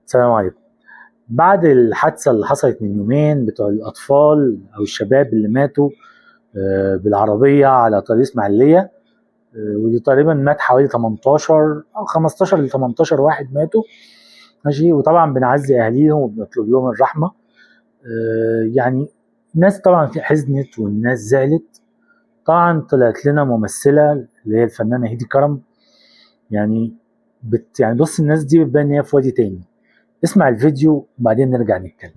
السلام عليكم. بعد الحادثة اللي حصلت من يومين بتوع الأطفال أو الشباب اللي ماتوا بالعربية على طريق إسماعيلية، واللي تقريبا مات حوالي 18 أو 15 ل 18 واحد ماتوا. ماشي، وطبعا بنعزي أهاليهم وبنطلب لهم الرحمة. يعني الناس طبعا حزنت والناس زعلت. طبعا طلعت لنا ممثلة اللي هي الفنانة هيدي كرم. يعني يعني بص، الناس دي بتبان إن هي في وادي تاني. اسمع الفيديو وبعدين نرجع نتكلم.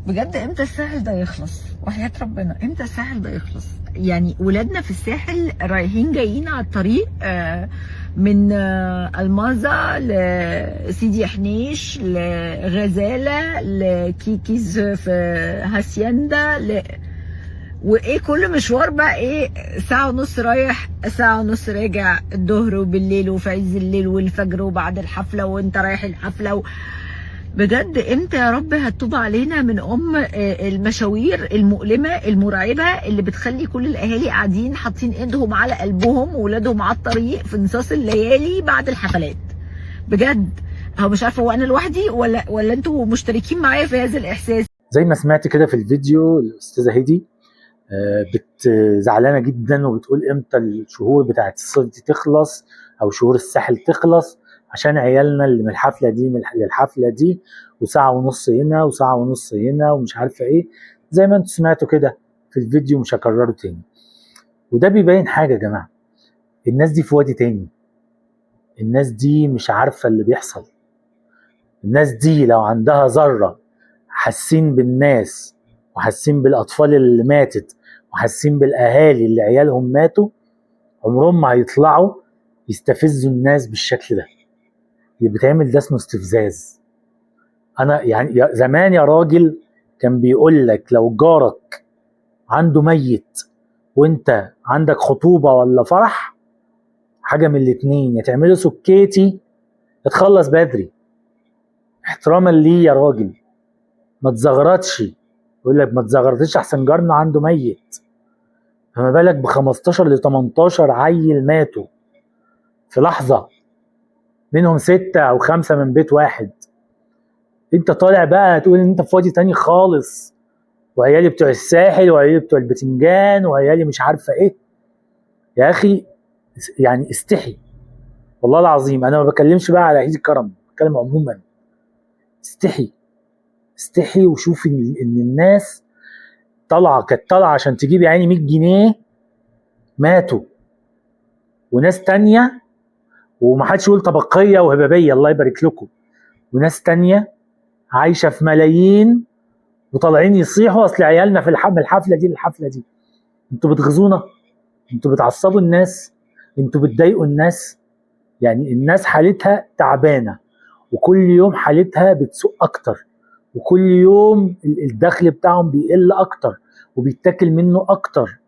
بجد امتى الساحل ده يخلص؟ وحياة ربنا امتى الساحل ده يخلص؟ يعني ولادنا في الساحل رايحين جايين على الطريق، من المازا لسيدي حنيش لغزالة لكيكيز في هاسيندا وايه كل مشوار بقى ايه، ساعة ونص رايح ساعة ونص راجع، الظهر وبالليل وفي عز الليل والفجر وبعد الحفلة وانت رايح الحفلة بجد امتى يا رب هتتوب علينا من المشاوير المؤلمه المرعبه اللي بتخلي كل الاهالي قاعدين حاطين ايدهم على قلبهم وولادهم على الطريق في نصاص الليالي بعد الحفلات. بجد هو مش عارفه، هو انا لوحدي ولا انتوا مشتركين معايا في هذا الاحساس؟ زي ما سمعت كده في الفيديو، الاستاذه هيدي زعلانه جدا وبتقول امتى الشهور بتاعت الصيف دي تخلص او شهور الساحل تخلص، عشان عيالنا اللي من الحفله دي للحفله دي، وساعه ونص هنا وساعه ونص هنا ومش عارفه ايه. زي ما انتم سمعتوا كده في الفيديو، مش هكرره تاني. وده بيبين حاجه يا جماعه، الناس دي في وادي تاني. الناس دي مش عارفه اللي بيحصل. الناس دي لو عندها ذره حاسين بالناس وحاسين بالاطفال اللي ماتت وحاسين بالاهالي اللي عيالهم ماتوا، عمرهم ما هيطلعوا يستفزوا الناس بالشكل ده. اللي بيتعمل ده اسمه استفزاز. انا يعني زمان يا راجل كان بيقول لك لو جارك عنده ميت وانت عندك خطوبه ولا فرح، حاجه من الاتنين: يا تعمله سكيتي اتخلص بدري احتراما ليه يا راجل، ما تزغرطش. يقول لك ما تزغرطش احسن جارنا عنده ميت. فما بالك ب 15 ل 18 عيل ماتوا في لحظه، منهم 6 أو 5 من بيت واحد. انت طالع بقى تقول ان انت في وادي تاني خالص، وعيالي بتوع الساحل وعيالي بتوع البتنجان وعيالي مش عارفه ايه. يا اخي يعني استحي، والله العظيم انا ما بكلمش بقى على عيد الكرم، بتكلم عموما. استحي، استحي وشوف ان الناس كانت طالعه عشان تجيب يعني 100 جنيه، ماتوا. وناس تانية، ومحدش يقول طبقيه وهبابيه الله يبارك لكم، وناس تانية عايشه في ملايين وطالعين يصيحوا اصل عيالنا في الحفله دي الحفله دي. انتوا بتغزونا، انتوا بتعصبوا الناس، انتوا بتضايقوا الناس. يعني الناس حالتها تعبانه، وكل يوم حالتها بتسوء اكتر، وكل يوم الدخل بتاعهم بيقل اكتر وبيتاكل منه اكتر.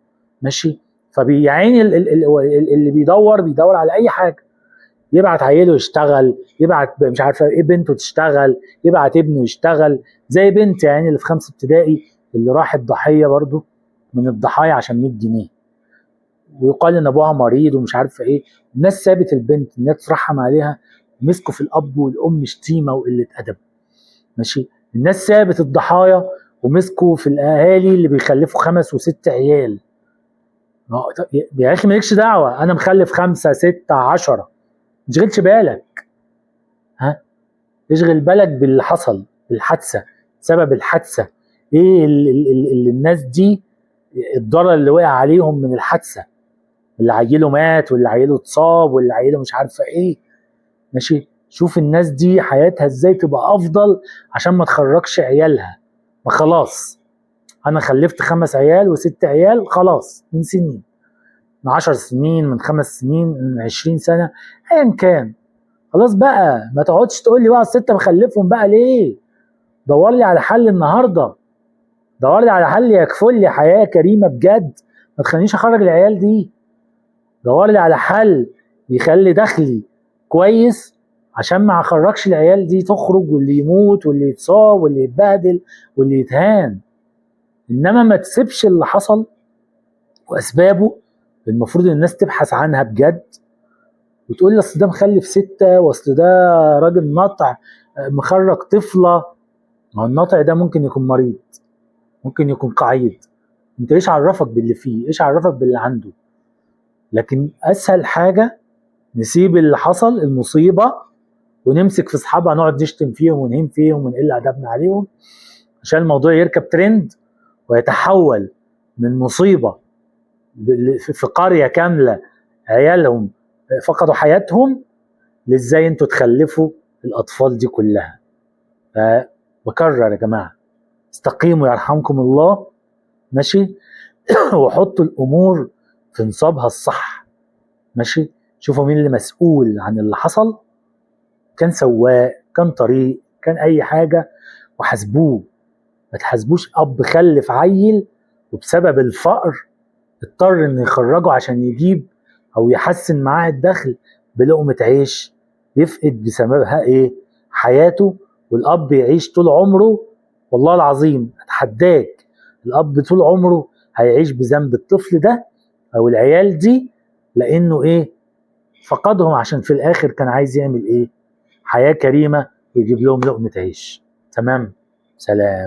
ماشي، فبيعين اللي بيدور على اي حاجه، يبعت عيله يشتغل، يبعت مش عارفه ايه بنته تشتغل، يبعت ابنه يشتغل. زي بنت يعني اللي في 5 ابتدائي اللي راحت ضحيه برضو من الضحايا عشان 100 جنيه، ويقال ان ابوها مريض ومش عارفه ايه. الناس سابت البنت، الناس ترحم عليها، مسكوا في الاب والام شتيمه وقله ادب. ماشي، الناس سابت الضحايا ومسكوا في الاهالي اللي بيخلفوا 5 و6 عيال. يا اخي مالكش دعوه، انا مخلف 5 6 10، متشغلش بالك. ها، اشغل بالك باللي حصل، بالحادثه، سبب الحادثه ايه، اللي الناس دي الضرر اللي وقع عليهم من الحادثه، اللي عيله مات واللي عيله اتصاب واللي عيله مش عارفه ايه. ماشي، شوف الناس دي حياتها ازاي تبقى افضل عشان ما تخرجش عيالها. ما خلاص، انا خلفت 5 عيال و6 عيال خلاص من سنين، من 10 سنين، من 5 سنين، من 20 سنه، ايا كان. خلاص بقى، ما تقعدش تقول لي بقى الست بخلفهم بقى ليه. دور لي على حل النهارده، دور لي على حل يكفل لي حياه كريمه بجد. ما تخلينيش اخرج العيال دي. دور لي على حل يخلي دخلي كويس عشان ما اخرجش العيال دي تخرج واللي يموت واللي يتصاب واللي يتبهدل واللي يتهان. انما ما تسيبش اللي حصل واسبابه، المفروض الناس تبحث عنها بجد وتقول لي اصل ده مخلف 6 واصل ده راجل نطع مخرج طفله. ما هو النطع ده ممكن يكون مريض، ممكن يكون قعيد، انت ايش عرفك باللي فيه؟ ايش عرفك باللي عنده؟ لكن اسهل حاجه نسيب اللي حصل المصيبه ونمسك في اصحابها نقعد نشتم فيهم ونهين فيهم ونقل ادبنا عليهم عشان الموضوع يركب ترند ويتحول من مصيبه في قريه كامله عيالهم فقدوا حياتهم لازاي انتوا تخلفوا الاطفال دي كلها. فبكرر يا جماعه استقيموا يرحمكم الله، ماشي؟ وحطوا الامور في نصابها الصح، ماشي؟ شوفوا مين اللي مسؤول عن اللي حصل، كان سواق، كان طريق، كان اي حاجه، وحاسبوه. ما تحاسبوش اب خلف عيل وبسبب الفقر اضطر انه يخرجه عشان يجيب او يحسن معاه الدخل بلقمه عيش يفقد بسببها ايه؟ حياته. والاب يعيش طول عمره، والله العظيم اتحداك، الاب طول عمره هيعيش بذنب الطفل ده او العيال دي، لانه ايه؟ فقدهم عشان في الاخر كان عايز يعمل ايه؟ حياه كريمه ويجيب لهم لقمه عيش. تمام؟ سلام.